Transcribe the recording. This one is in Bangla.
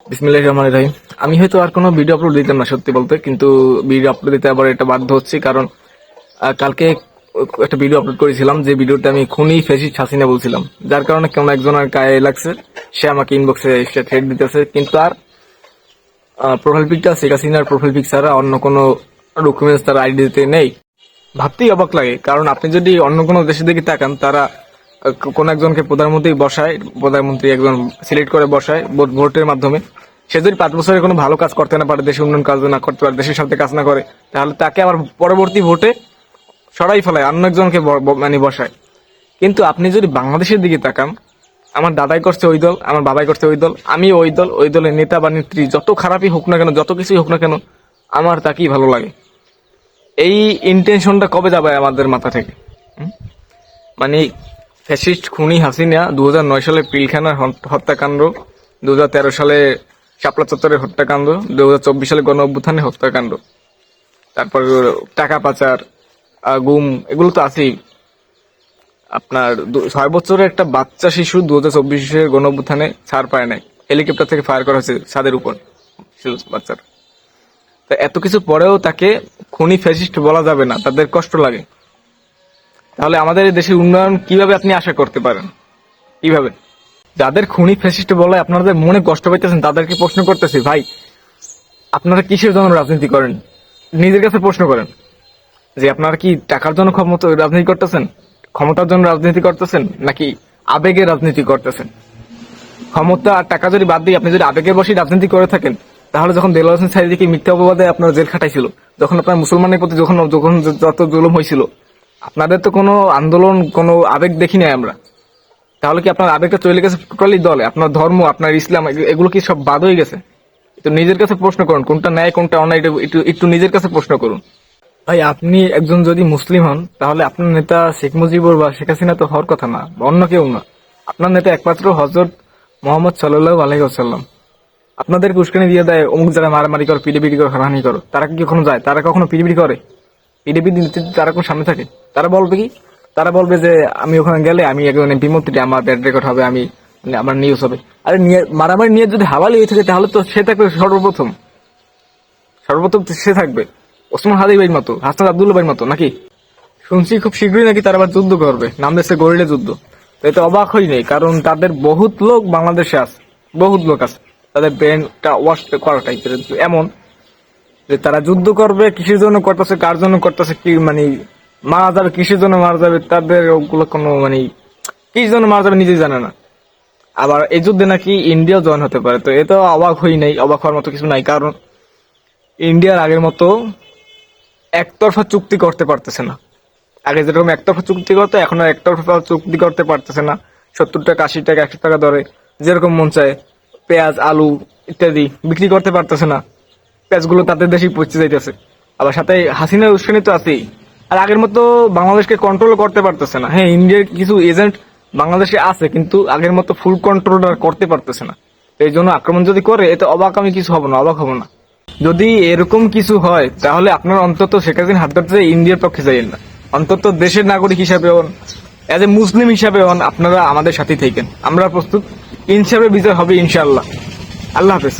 বিসমিল্লাহির রহমানির রহিম। আমি হয়তো আর কোনো ভিডিও আপলোড দিতাম না সত্যি বলতে, কিন্তু ভিডিও আপলোড দিতে আবার এটা বাধ্য হচ্ছি, কারণ কালকে একটা ভিডিও আপলোড করেছিলাম যে ভিডিওতে আমি খুনি ফ্যাসিস্ট হাসিনা বলছিলাম, যার কারণে কেমন একজনের গায়ে লাগছে, সে আমাকে ইনবক্সে এসে থ্রেড দিতেছে। কিন্তু আর প্রোফাইল পিকটা শেখ হাসিনার প্রোফাইল পিক ছাড়া অন্য কোনো ডকুমেন্টস তার আইডিতে নেই। ভাবতেই অবাক লাগে, কারণ আপনি যদি অন্য কোনো দেশের দিকে তাকান, তারা কোন একজনকে প্রধানমন্ত্রী বসায়, প্রধানমন্ত্রী একজন সিলেক্ট করে বসায় ভোটের মাধ্যমে। সে যদি 5 বছরে কোনো ভালো কাজ করতে না পারে, দেশের উন্নয়ন কাজ না করতে পারে, দেশের সাথে কাজ না করে, তাহলে তাকে আবার পরবর্তী ভোটে সরাই ফেলায়, অন্য একজনকে মানে বসায়। কিন্তু আপনি যদি বাংলাদেশের দিকে তাকান, আমার দাদাই করছে ওই দল, আমার বাবাই করছে ওই দল, আমি ওই দল, ওই দলের নেতা বা নেত্রী যত খারাপই হোক না কেন, যত কিছুই হোক না কেন, আমার তাকেই ভালো লাগে। এই ইন্টেনশনটা কবে যাবে আমাদের মাথা থেকে? মানে ফ্যাসিস্ট খুনি হাসিনা 2009 সালে পিলখানার হত্যাকাণ্ড, 2013 সালে শাপলা চত্বরের হত্যাকাণ্ড, 2024 সালে গণ অভ্যুত্থানের হত্যাকাণ্ড, তারপর টাকা পাচার, গুম, এগুলো তো আছেই। আপনার 6 বছরের একটা বাচ্চা শিশু 2024 গণ অভ্যুত্থানে ছাড় পায় নাই, হেলিকপ্টার থেকে ফায়ার করা হয়েছে ছাদের উপর ছিল বাচ্চার। তো এত কিছু পরেও তাকে খুনি ফ্যাসিস্ট বলা যাবে না, তাদের কষ্ট লাগে। তাহলে আমাদের এই দেশের উন্নয়ন কিভাবে আপনি আশা করতে পারেন? কিভাবে? যাদের খুনি ফ্যাসিস্ট বলে আপনাদের মনে কষ্ট পাইতেছেন, তাদেরকে প্রশ্ন করতেছি, ভাই আপনারা কিসের জন্য রাজনীতি করেন? নিজের কাছে প্রশ্ন করেন যে আপনারা কি টাকার জন্য ক্ষমতা রাজনীতি করতেছেন, ক্ষমতার জন্য রাজনীতি করতেছেন, নাকি আবেগের রাজনীতি করতেছেন? ক্ষমতা আর টাকা যদি বাদ দিয়ে আপনি যদি আবেগের বসে রাজনীতি করে থাকেন, তাহলে যখন দেলোয়ার হোসেন সাইদিকে মিথ্যা অপবাদে আপনার জেল খাটাইছিল, যখন আপনার মুসলমানের প্রতি যখন যখন যত জুলুম হয়েছিল, আপনাদের তো কোনো আন্দোলন, কোনো আবেগ দেখি নাই আমরা। তাহলে কি আপনার আবেগটা চলে গেছে টোটালি দলে? আপনার ধর্ম, আপনার ইসলাম, এগুলো কি সব বাদ হয়ে গেছে? তো নিজের কাছে প্রশ্ন করুন, কোনটা ন্যায় কোনটা অন্যায়, একটু নিজের কাছে প্রশ্ন করুন। ভাই আপনি একজন যদি মুসলিম হন, তাহলে আপনার নেতা শেখ মুজিবুর বা শেখ হাসিনা তো হওয়ার কথা না, বা অন্য কেউ না। আপনার নেতা একমাত্র হযরত মুহাম্মদ সাল্লাল্লাহু আলাইহি ওয়াসাল্লাম। আপনাদেরকে উস্কানি দিয়ে দেয়, অমুক জায়গায় মারামারি করো, পিডিবিডি করো, হানাহানি করো। তারা কি কখনো যায়? তারা কখনো পিডিবিডি করে? পিডিবিডি তারা কোন সামনে থাকে? তারা বলবে কি? তারা বলবে যে আমি ওখানে গেলে আমি একজন এমপি মন্ত্রী, আমার ব্যাড রেকর্ড হবে, আমি আমার নিউজ হবে। আরে মারামারি নিয়ে যদি হাওয়ালি হয়ে থাকে, তাহলে তো সে থাকবে সর্বপ্রথম সে থাকবে ওসমান হাদি ভাইয়ের মতো, হাসান আব্দুল্লাহ ভাইয়ের মতো, নাকি? শুনছি খুব শীঘ্রই নাকি তারা আবার যুদ্ধ করবে, নাম দিচ্ছে গরিলা যুদ্ধ। তো এটা অবাক হই নেই, কারণ তাদের বহুত লোক বাংলাদেশে আছে, বহুত লোক আছে, তাদের ব্রেনটা ওয়াশ করা টাইপের এমন যে তারা যুদ্ধ করবে। কিসের জন্য করতেছে, কার জন্য করতেছে, কি মানে মারা যাবে, কিসের জন্য মারা যাবে, তাদের ওগুলো কোনো মানে কিসের জন্য মারা যাবে নিজেই জানে না। আবার এই যুদ্ধে নাকি ইন্ডিয়া জয়েন হতে পারে। তো এটা অবাক হই নাই, অবাক হওয়ার মতো কিছু নাই, কারণ ইন্ডিয়ার আগের মতো একতরফা চুক্তি করতে পারতেছে না। আগে যেরকম একতরফা চুক্তি করতে, এখন আর একতরফা চুক্তি করতে পারতেছে না। 70 টাকা, 80 টাকা, 100 টাকা দরে যেরকম মন চায় পেঁয়াজ, আলু ইত্যাদি বিক্রি করতে পারতেছে না। পেঁয়াজগুলো তাদের দেশেই পচে যাইতেছে। আবার সাথে হাসিনার উস্কানি তো আছেই। আর আগের মতো বাংলাদেশকে কন্ট্রোল করতে পারতেছে না। হ্যাঁ, ইন্ডিয়ার কিছু এজেন্ট বাংলাদেশে আছে, কিন্তু আগের মতো ফুল কন্ট্রোল আর করতে পারতেছে না। এই জন্য আক্রমণ যদি করে, এতে অবাক আমি কিছু হব না, অবাক হব না। যদি এরকম কিছু হয়, তাহলে আপনারা অন্তত শেখ হাসিনা হাত ধরতে ইন্ডিয়ার পক্ষে যাইয়েন না। অন্তত দেশের নাগরিক হিসাবে হন, এজ এ মুসলিম হিসাবে হন, আপনারা আমাদের সাথে থাকেন। আমরা প্রস্তুত, ইনশাল্লাহ বিজয় হবে ইনশাআল্লাহ। আল্লাহ হাফেজ।